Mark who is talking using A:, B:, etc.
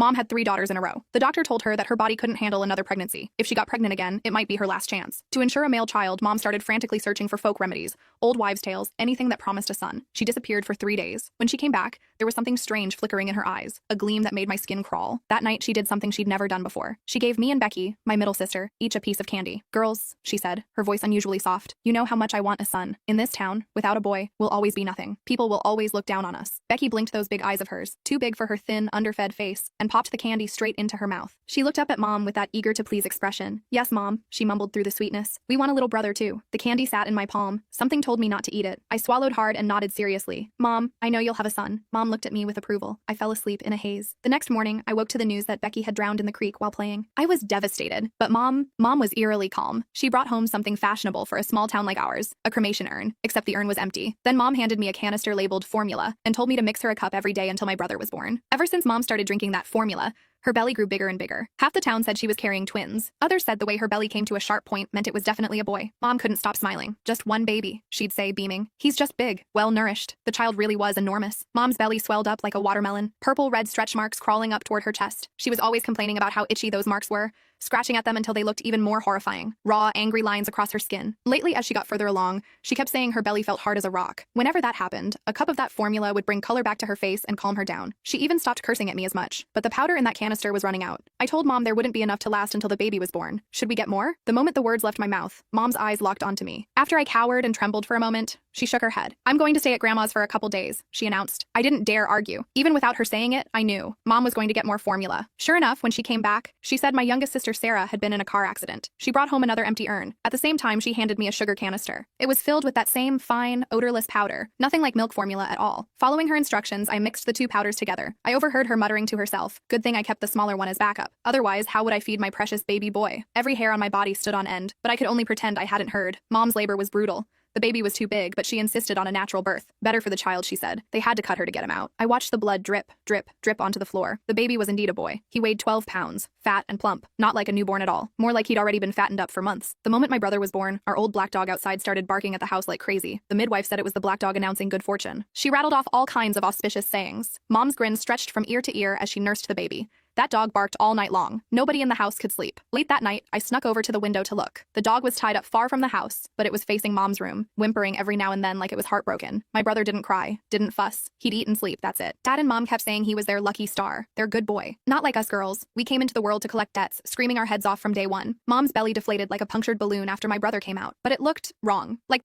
A: Mom had 3 daughters in a row. The doctor told her that her body couldn't handle another pregnancy. If she got pregnant again, it might be her last chance. To ensure a male child, Mom started frantically searching for folk remedies, old wives' tales, anything that promised a son. She disappeared for 3 days. When she came back, there was something strange flickering in her eyes, a gleam that made my skin crawl. That night, she did something she'd never done before. She gave me and Becky, my middle sister, each a piece of candy. "Girls," she said, her voice unusually soft, "you know how much I want a son. In this town, without a boy, we'll always be nothing. People will always look down on us." Becky blinked those big eyes of hers, too big for her thin, underfed face, and popped the candy straight into her mouth. She looked up at Mom with that eager-to-please expression. "Yes, Mom," she mumbled through the sweetness. "We want a little brother, too." The candy sat in my palm. Something told me not to eat it. I swallowed hard and nodded seriously. "Mom, I know you'll have a son." Mom looked at me with approval. I fell asleep in a haze. The next morning, I woke to the news that Becky had drowned in the creek while playing. I was devastated, but Mom was eerily calm. She brought home something fashionable for a small town like ours, a cremation urn, except the urn was empty. Then Mom handed me a canister labeled formula and told me to mix her a cup every day until my brother was born. Ever since Mom started drinking that formula, her belly grew bigger and bigger. Half the town said she was carrying twins. Others said the way her belly came to a sharp point meant it was definitely a boy. Mom couldn't stop smiling. "Just one baby," she'd say, beaming. "He's just big, well-nourished." The child really was enormous. Mom's belly swelled up like a watermelon, purple red stretch marks crawling up toward her chest. She was always complaining about how itchy those marks were, scratching at them until they looked even more horrifying. Raw, angry lines across her skin. Lately, as she got further along, she kept saying her belly felt hard as a rock. Whenever that happened, a cup of that formula would bring color back to her face and calm her down. She even stopped cursing at me as much. But the powder in that canister was running out. I told Mom there wouldn't be enough to last until the baby was born. Should we get more? The moment the words left my mouth, Mom's eyes locked onto me. After I cowered and trembled for a moment, she shook her head. "I'm going to stay at Grandma's for a couple days," she announced. I didn't dare argue. Even without her saying it, I knew. Mom was going to get more formula. Sure enough, when she came back, she said my youngest sister Sarah had been in a car accident. She brought home another empty urn. At the same time, she handed me a sugar canister. It was filled with that same fine, odorless powder. Nothing like milk formula at all. Following her instructions, I mixed the two powders together. I overheard her muttering to herself, "Good thing I kept the smaller one as backup. Otherwise, how would I feed my precious baby boy?" Every hair on my body stood on end, but I could only pretend I hadn't heard. Mom's labor was brutal. The baby was too big, but she insisted on a natural birth. Better for the child, she said. They had to cut her to get him out. I watched the blood drip, drip, drip onto the floor. The baby was indeed a boy. He weighed 12 pounds, fat and plump, not like a newborn at all, more like he'd already been fattened up for months. The moment my brother was born, our old black dog outside started barking at the house like crazy. The midwife said it was the black dog announcing good fortune. She rattled off all kinds of auspicious sayings. Mom's grin stretched from ear to ear as she nursed the baby. That dog barked all night long. Nobody in the house could sleep. Late that night, I snuck over to the window to look. The dog was tied up far from the house, but it was facing Mom's room, whimpering every now and then like it was heartbroken. My brother didn't cry, didn't fuss. He'd eat and sleep, that's it. Dad and Mom kept saying he was their lucky star, their good boy. Not like us girls. We came into the world to collect debts, screaming our heads off from day one. Mom's belly deflated like a punctured balloon after my brother came out, but it looked wrong. Like